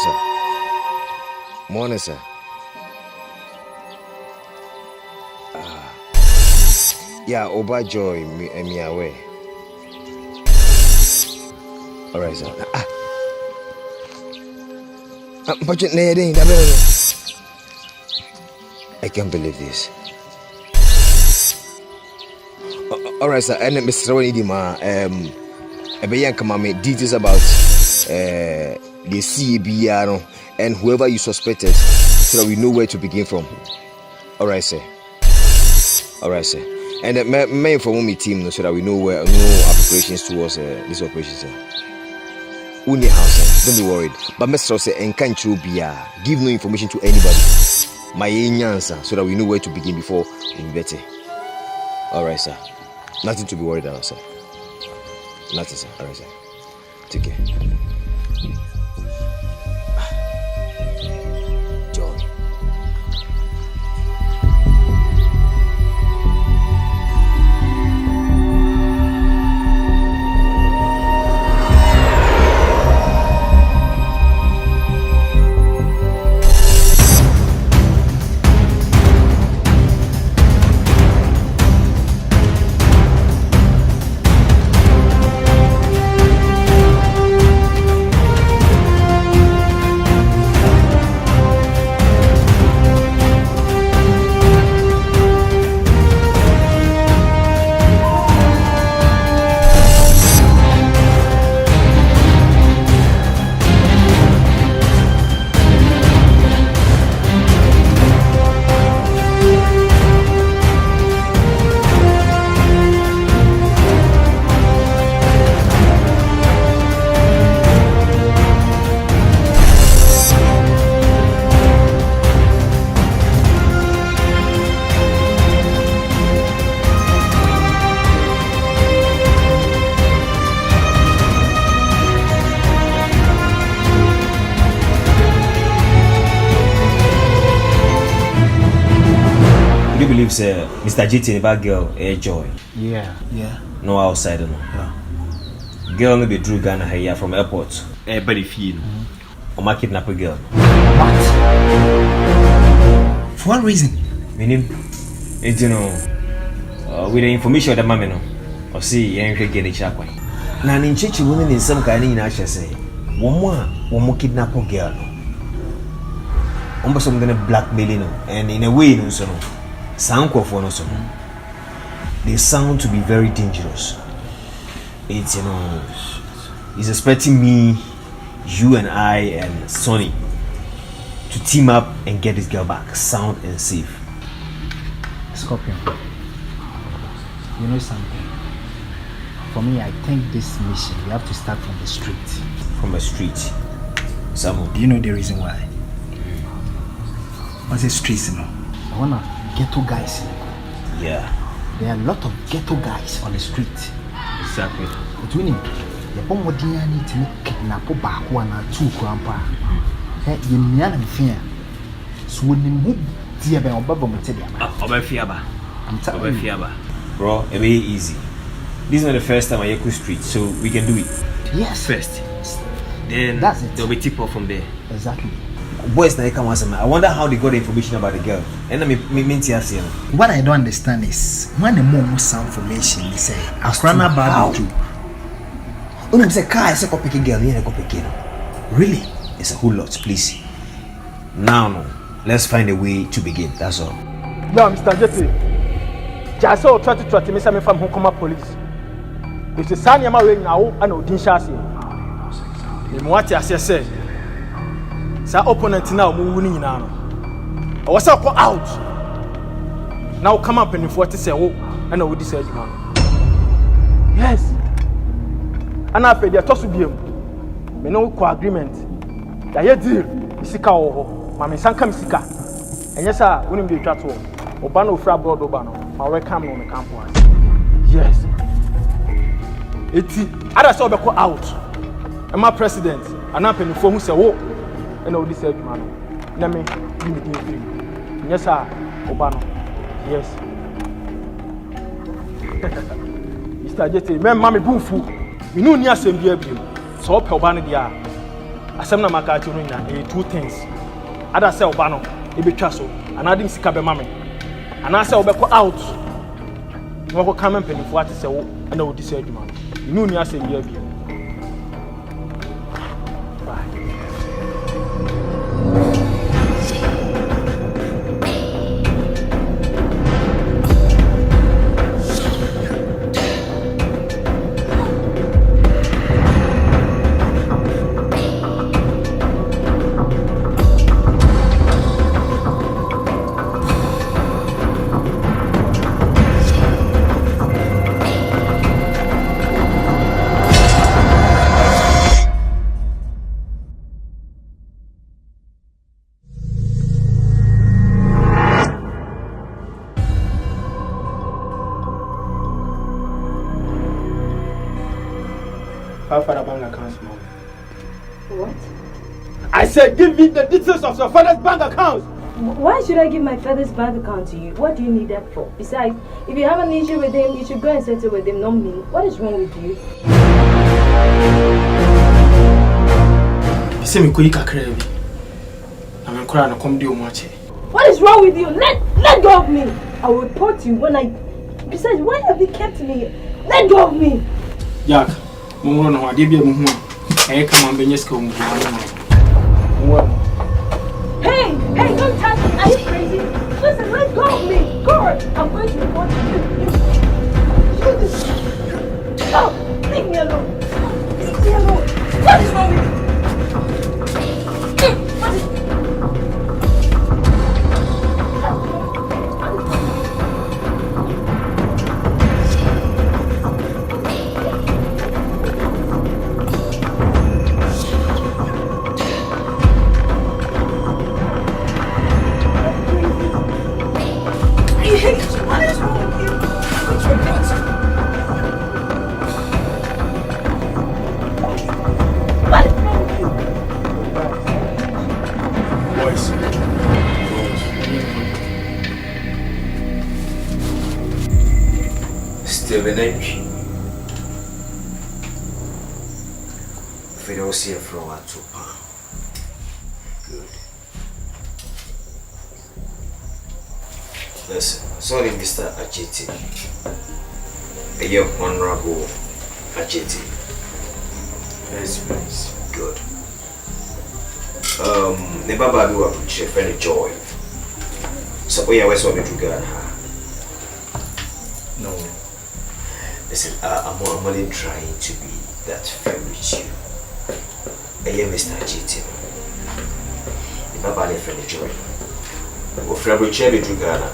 sir. Morning, sir. Yeah, Oba Joy, me away. All right, sir. But I can't believe this. All right, sir. And Mr. Ronidima, I come me details about the CBR and whoever you suspected, so that we know where to begin from. All right, sir. All right, sir. And may inform me team so that we know where our preparations towards this operation, sir. Only house, don't be worried. But Mr. say and can't you be give no information to anybody. My answer so that we know where to begin before we bet. All right, sir. Nothing to be worried about, sir. Nothing, sir. All right, sir. Take care. John. Say, Mr. JT, about girl, Joy. Yeah. No outside, no. Yeah. Girl, maybe drew Ghana here from airport. Everybody feel. Or my kidnapper girl. What? For what reason? Meaning, it's with the information that mammy no. Or see, you ain't get a chap. Now, in church, women in some kind of nature say, one more kidnapper girl. Almost something blackmailing, and in a way, no, so. Sound of one also. They sound to be very dangerous. It's he's expecting me, you and I and Sonny to team up and get this girl back sound and safe. Scorpion, you know something? For me, I think this mission we have to start from the street. From the street. Samu. Do you know the reason why? What's the streets, I wanna ghetto guys. Yeah. There are a lot of ghetto guys on the street. Exactly. But we need the bomb would need to kidnap back one or two grandpa. You near and fear. So when you move dear by Obama Obofour. I'm telling you. Bro, it's very easy. This is not the first time I hear street, so we can do it. Yes. First. Then that's it. there'll be tip off from there. Exactly. Boys now come once. I wonder how they got the information about the girl. And what I don't understand is when the mom sound formation, they say Akrana barbecue. When I say car, I say go pick a girl, you go pick it. Really? It's a whole lot, please. Now, let's find a way to begin. That's all. No, Mr. Jesse. Just so try to me from Hokoma police. It's a Sanya way now and Odin Shasi. In what I say. Sa opponent now winning now. I was out. Now come up and if what say and I would decide man. Yes. And I paid the toss with him. Me no agreement. The deal is sika or Mammy Sanka Sika. And yes, sir, wouldn't be a chat or Bano Fra Broad Obano. My welcome on the campus. Yes. It's other saw the out. And my president, and I'm penny for who say, oh. And all this man. Let me give me the free. Yes, sir. Obano. Yes. Mr. Jete, men mammy boofu. We know near same year. So, Obano, dear. asem na makati no nyina two things. Ada say oba no e betwa so, anade msika be mame. Ana say obekọ out. No ko come penifo ate say wo na odi say adwuma no. Inu ni asem bia bia. Father bank account, mom. What? I said give me the details of your father's bank account. Why should I give my father's bank account to you? What do you need that for? Besides, if you have an issue with him, you should go and settle with him, not me. What is wrong with you? You say me quick kakrebi. I'm crying na come do much. What is wrong with you? Let go of me. I will report you when I. Besides, why have you kept me? Let go of me. Jack, Mongo no ade bia mu hu. E come on benye ska mu hu. Hey, don't touch me. Are you crazy? Listen, let go of me. Go. I'm going to report you. Oh, leave me alone. Leave me alone. What is wrong with you? What is... Fidelcia from atsu. Good. Listen, sorry, Mr. Ajiti. A young honorable Ajiti. Yes, please. Good. The Baba do appreciate friend joy. So we are west of Ghana. No. Listen, I'm only trying to be that fair with you. I am Mr. Ajiti. The Baba left friend joy. We're from Ghana.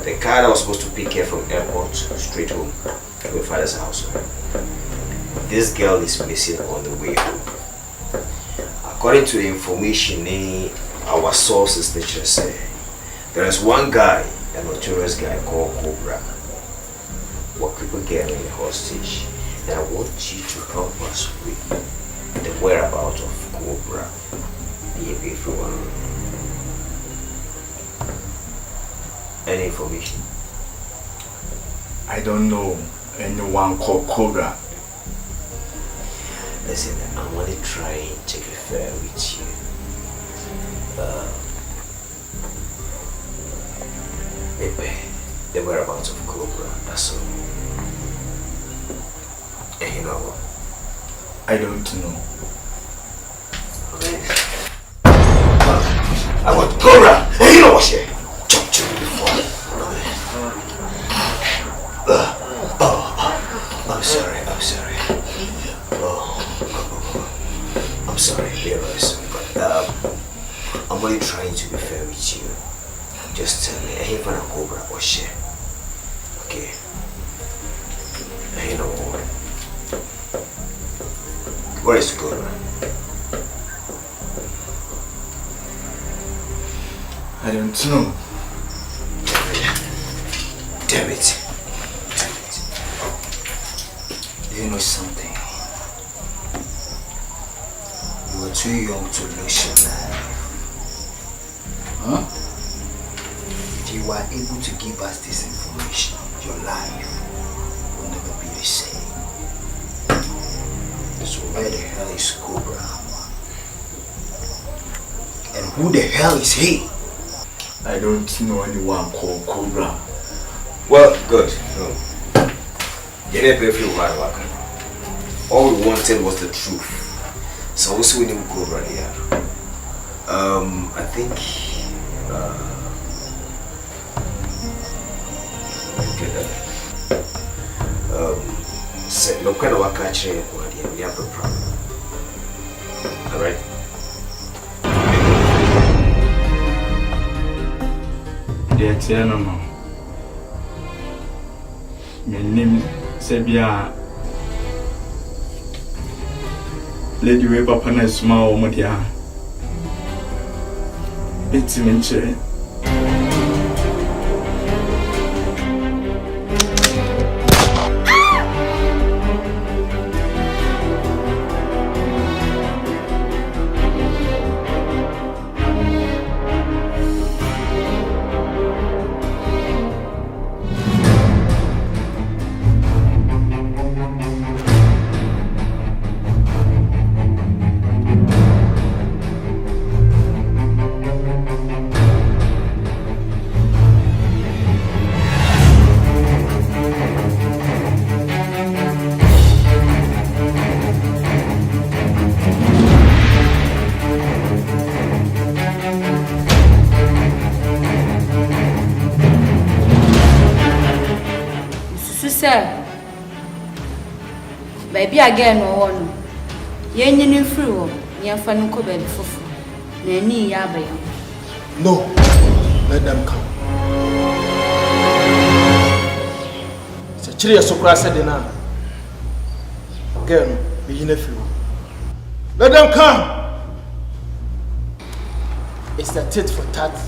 The car that was supposed to pick her from airport straight home to her father's house. This girl is missing on the way home. According to the information our sources say, there is one guy, a notorious guy called Cobra. What people get in hostage, and I want you to help us with the whereabouts of Cobra. Everyone. Any information? I don't know anyone called Cobra. Listen, I'm only trying to be fair with you. Maybe the whereabouts of Cobra, that's all. And you know what? I don't know. Okay. I want Cobra! And you know what? Jump to me before. I'm sorry. I'm sorry, Leroy's, but I'm only trying to be fair with you. Just tell me, I have a Cobra or share. Okay? You know what? Where is Cobra? I don't know. Damn it. You know something? You were too young to lose your life. Huh? If you were able to give us this information, your life will never be the same. So where the hell is Cobra? And who the hell is he? I don't know anyone called Cobra. Well, good. No. You never feel right, Waka. All we wanted was the truth. So also we need Cobra here. I think say no kind of Waka chain, we have a problem. Alright? That's no. My name Sebia Lady Way Papa na small Modia. It's mentioned. Baby again no yenyin free wo yemfa no ko baby fofo na ni ya ba. No, let them come. Se chiri ya sokra said na. Girl, be in a few. Let them come. It's a tit for tat day.